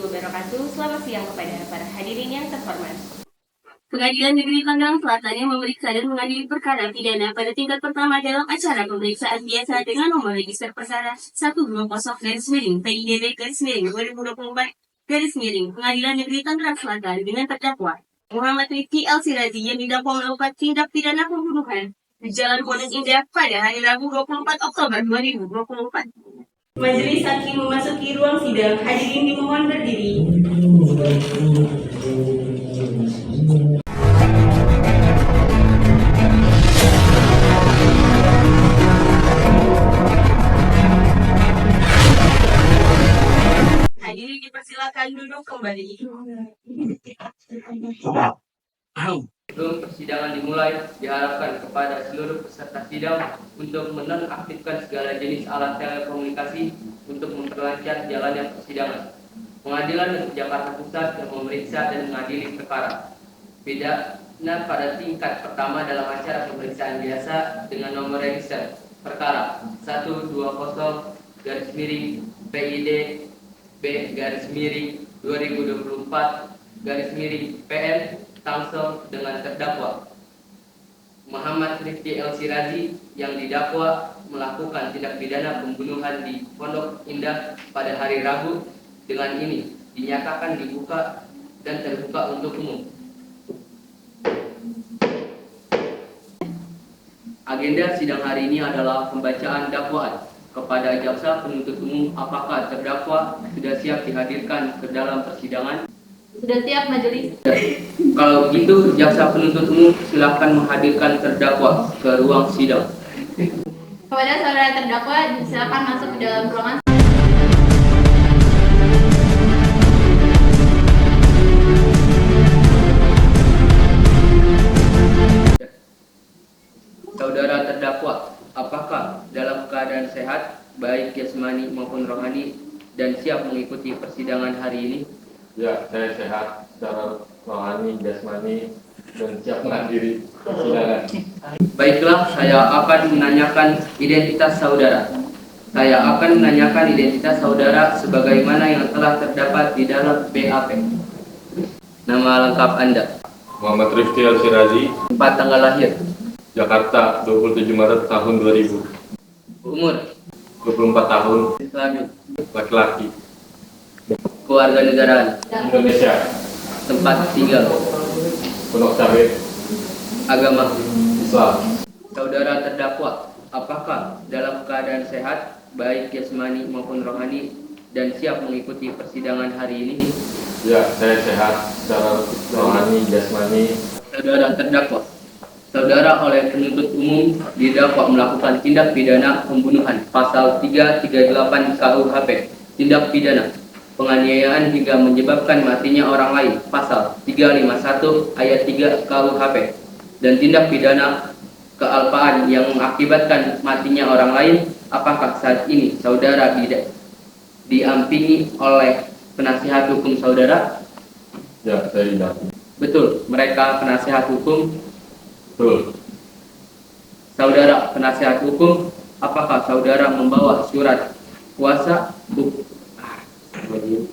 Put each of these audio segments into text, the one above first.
wabarakatuh. Selamat siang kepada para hadirin yang terhormat. Pengadilan Negeri Tangerang Selatan yang memeriksa dan mengadili perkara pidana pada tingkat pertama dalam acara pemeriksaan biasa dengan nomor register perkara 120-PIDB-2024 Pengadilan Negeri Tangerang Selatan dengan terdakwa Muhammad Rifki El Sirazi yang didakwa melakukan tindak pidana pembunuhan di Jalan Pondok Indah pada hari Rabu 24 Oktober 2024. Majelis Hakim memasuki ruang sidang. Hadirin dimohon berdiri. Hadirin dipersilakan duduk kembali. Sebelum persidangan dimulai, diharapkan kepada seluruh peserta sidang untuk menonaktifkan segala jenis alat telekomunikasi untuk memperlancar jalannya persidangan. Pengadilan Negeri Jakarta Pusat yang memeriksa dan mengadili perkara pidana pada tingkat pertama dalam acara pemeriksaan biasa dengan nomor register perkara 120-PIDB-2024-PN Tangsel dengan terdakwa Muhammad Rifki El Sirazi yang didakwa melakukan tindak pidana pembunuhan di Pondok Indah pada hari Rabu dengan ini dinyatakan dibuka dan terbuka untuk umum. Agenda sidang hari ini adalah pembacaan dakwaan kepada jaksa penuntut umum. Apakah terdakwa sudah siap dihadirkan ke dalam persidangan? Sudah siap majelis? Kalau begitu, jaksa penuntut umum silakan menghadirkan terdakwa ke ruang sidang. Kepada saudara terdakwa, silakan masuk ke dalam ruangan. Saudara terdakwa, apakah dalam keadaan sehat, baik jasmani maupun rohani, dan siap mengikuti persidangan hari ini? Ya, saya sehat secara rohani, jasmani, dan siap menghadiri persidangan. Baiklah, saya akan menanyakan identitas saudara. Sebagaimana yang telah terdapat di dalam BAP. Nama lengkap Anda? Muhammad Rifki El Sirazi, Tempat tanggal lahir? Jakarta, 27 Maret tahun 2000. Umur? 24 tahun, Islami? laki-laki, Keluarga negaraan? Indonesia, Tempat tinggal? Pondok Cabe, Agama? Islam. Saudara terdakwa, apakah dalam keadaan sehat, baik jasmani maupun rohani, dan siap mengikuti persidangan hari ini? Ya, saya sehat secara rohani, jasmani. Saudara terdakwa, saudara oleh penuntut umum didakwa melakukan tindak pidana pembunuhan pasal 338 KUHP, tindak pidana penganiayaan hingga menyebabkan matinya orang lain pasal 351 ayat 3 KUHP, dan tindak pidana kealpaan yang mengakibatkan matinya orang lain. Apakah saat ini saudara didampingi oleh penasihat hukum saudara? Ya, saya didampingi. Betul, mereka penasihat hukum. Betul. Saudara penasihat hukum, apakah saudara membawa surat kuasa Lanjut.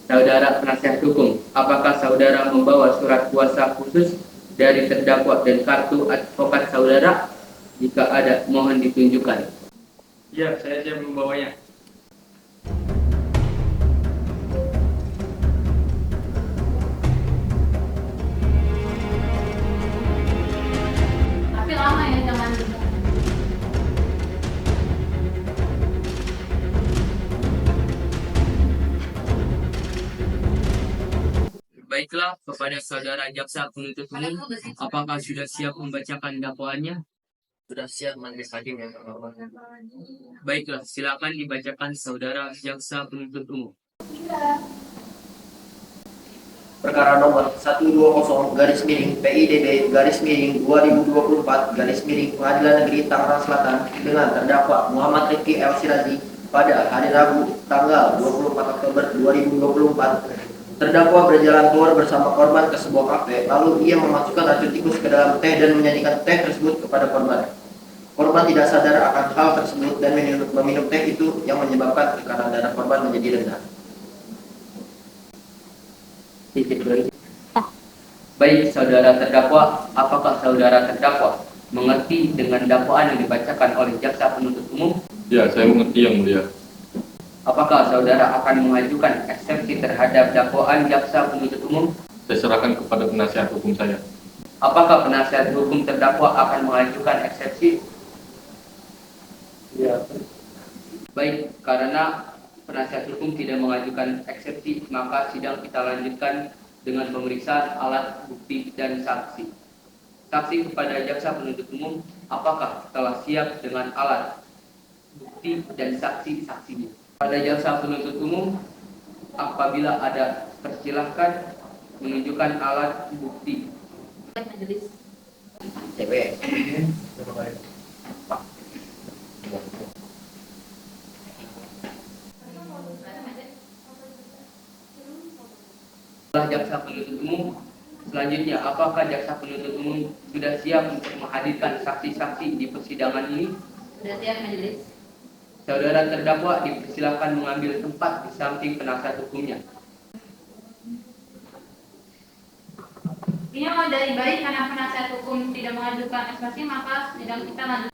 Saudara penasihat hukum, apakah saudara membawa surat kuasa khusus dari terdakwa dan kartu advokat saudara? Jika ada, mohon ditunjukkan. Ya, saya siap membawanya. Tapi lama ya, jangan. Baiklah, kepada saudara jaksa penuntut umum, apakah sudah siap membacakan dakwaannya? Sudah siap majelis hakim yang terhormat. Baiklah, silakan dibacakan saudara jaksa penuntut umum. Perkara nomor 120-PIDB-2024 Pengadilan Negeri Tangerang Selatan dengan terdakwa Muhammad Rifki El Sirazi pada hari Rabu tanggal 24 Oktober 2024. Terdakwa berjalan keluar bersama korban ke sebuah kafe, lalu ia memasukkan racun tikus ke dalam teh dan menyanyikan teh tersebut kepada korban. Korban tidak sadar akan hal tersebut dan meminum teh itu yang menyebabkan tekanan darah korban menjadi rendah. Titik berhenti. Baik, saudara terdakwa, apakah saudara terdakwa mengerti dengan dakwaan yang dibacakan oleh jaksa penuntut umum? Ya, saya mengerti yang mulia. Apakah saudara akan mengajukan eksepsi terhadap dakwaan jaksa penuntut umum? Saya serahkan kepada penasihat hukum saya. Apakah penasihat hukum terdakwa akan mengajukan eksepsi? Ya. Baik, karena penasihat hukum tidak mengajukan eksepsi, maka sidang kita lanjutkan dengan pemeriksaan alat bukti dan saksi. Saksi kepada jaksa penuntut umum, apakah telah siap dengan alat bukti dan saksi-saksinya? Pada jaksa penuntut umum, apabila ada, persilahkan menunjukkan alat bukti. Majelis. CP. Setelah jaksa penuntut umum, selanjutnya apakah jaksa penuntut umum sudah siap untuk menghadirkan saksi-saksi di persidangan ini? Sudah siap majelis. Saudara terdakwa dipersilakan mengambil tempat di samping penasihat hukumnya. Ini mau dari baik karena penasihat hukum tidak mengajukan eksepsi, maka sidang kita lanjut.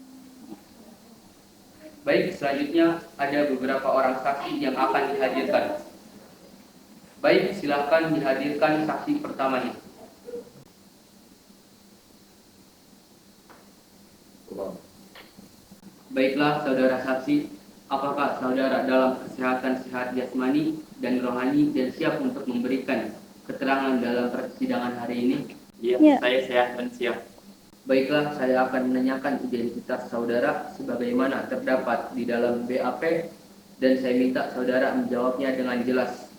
Baik, selanjutnya ada beberapa orang saksi yang akan dihadirkan. Baik, silakan dihadirkan saksi pertamanya. Baiklah, saudara saksi, apakah saudara dalam kesehatan sehat jasmani dan rohani dan siap untuk memberikan keterangan dalam persidangan hari ini? Iya, saya sehat dan siap. Baiklah, saya akan menanyakan identitas saudara sebagaimana terdapat di dalam BAP dan saya minta saudara menjawabnya dengan jelas.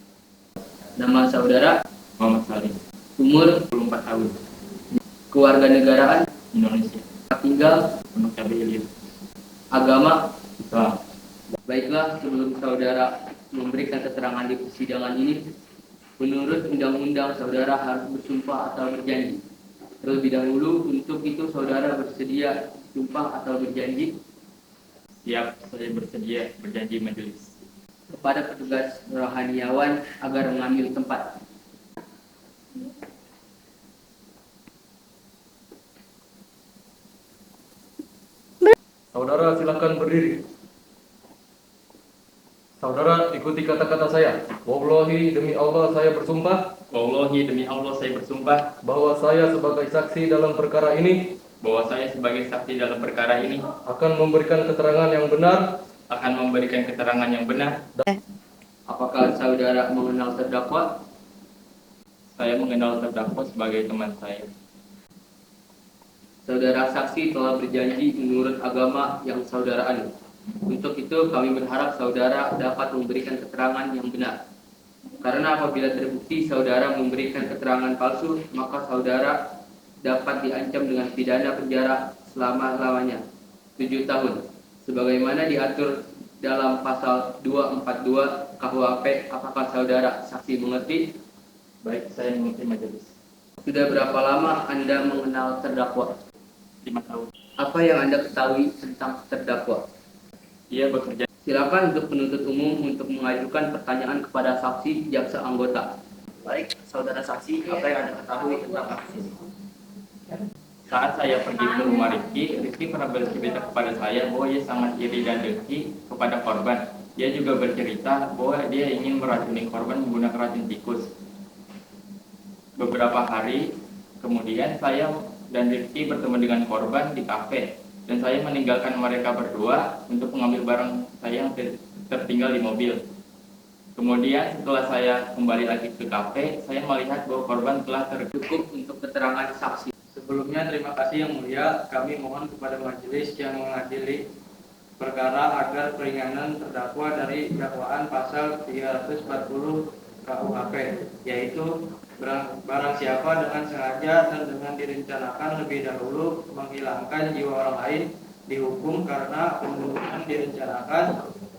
Nama saudara, Muhammad Salim, umur, 24 tahun, kewarganegaraan, Indonesia, tempat tinggal, Pondok Cabe Ilir, agama. Islam. Baiklah, sebelum saudara memberikan keterangan di persidangan ini, menurut undang-undang saudara harus bersumpah atau berjanji. Terlebih dahulu, untuk itu saudara bersedia sumpah atau berjanji? Siap, saya bersedia berjanji majelis. Kepada petugas rohaniawan agar mengambil tempat. Saudara silakan berdiri. Saudara ikuti kata-kata saya. Wallahi demi Allah saya bersumpah Wallahi demi Allah saya bersumpah bahwa saya sebagai saksi dalam perkara ini bahwa saya sebagai saksi dalam perkara ini akan memberikan keterangan yang benar. Apakah saudara mengenal terdakwa? Saya mengenal terdakwa sebagai teman saya. Saudara saksi telah berjanji menurut agama yang saudara anut. Untuk itu kami berharap saudara dapat memberikan keterangan yang benar. Karena apabila terbukti saudara memberikan keterangan palsu, maka saudara dapat diancam dengan pidana penjara selama-lamanya 7 tahun. Sebagaimana diatur dalam pasal 242 KUHP, apakah saudara saksi mengerti? Baik, saya mengerti majelis. Sudah berapa lama Anda mengenal terdakwa? 5 tahun. Apa yang Anda ketahui tentang terdakwa? Ia bekerja. Silakan untuk penuntut umum untuk mengajukan pertanyaan kepada saksi jaksa anggota. Baik, saudara saksi, apa yang Anda ketahui tentang kasus ini? Saat saya pergi ke rumah Rizky pernah bercerita kepada saya bahwa ia sangat iri dan dengki kepada korban. Dia juga bercerita bahwa dia ingin meracuni korban menggunakan racun tikus. Beberapa hari kemudian saya dan Rizky bertemu dengan korban di kafe. Dan saya meninggalkan mereka berdua untuk mengambil barang saya yang tertinggal di mobil. Kemudian setelah saya kembali lagi ke kafe, saya melihat bahwa korban telah Cukup untuk keterangan saksi. Sebelumnya terima kasih yang mulia, kami mohon kepada majelis yang mengadili perkara agar peringanan terdakwa dari dakwaan pasal 340 KUHP, yaitu barang siapa dengan sengaja dan dengan direncanakan lebih dahulu menghilangkan jiwa orang lain dihukum karena pembunuhan direncanakan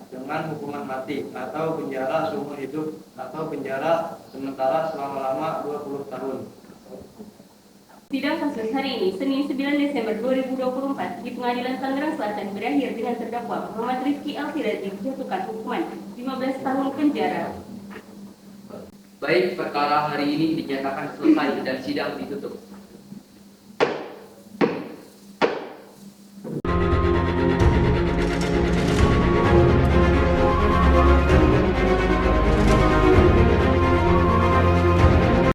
dengan hukuman mati atau penjara seumur hidup atau penjara sementara selama-lama 20 tahun. Sidang kasus hari ini, Senin 9 Desember 2024, di Pengadilan Tangerang Selatan berakhir dengan terdakwa Muhammad Rizky Alsirazi dijatuhkan hukuman 15 tahun penjara. Baik, perkara hari ini dinyatakan selesai dan sidang ditutup.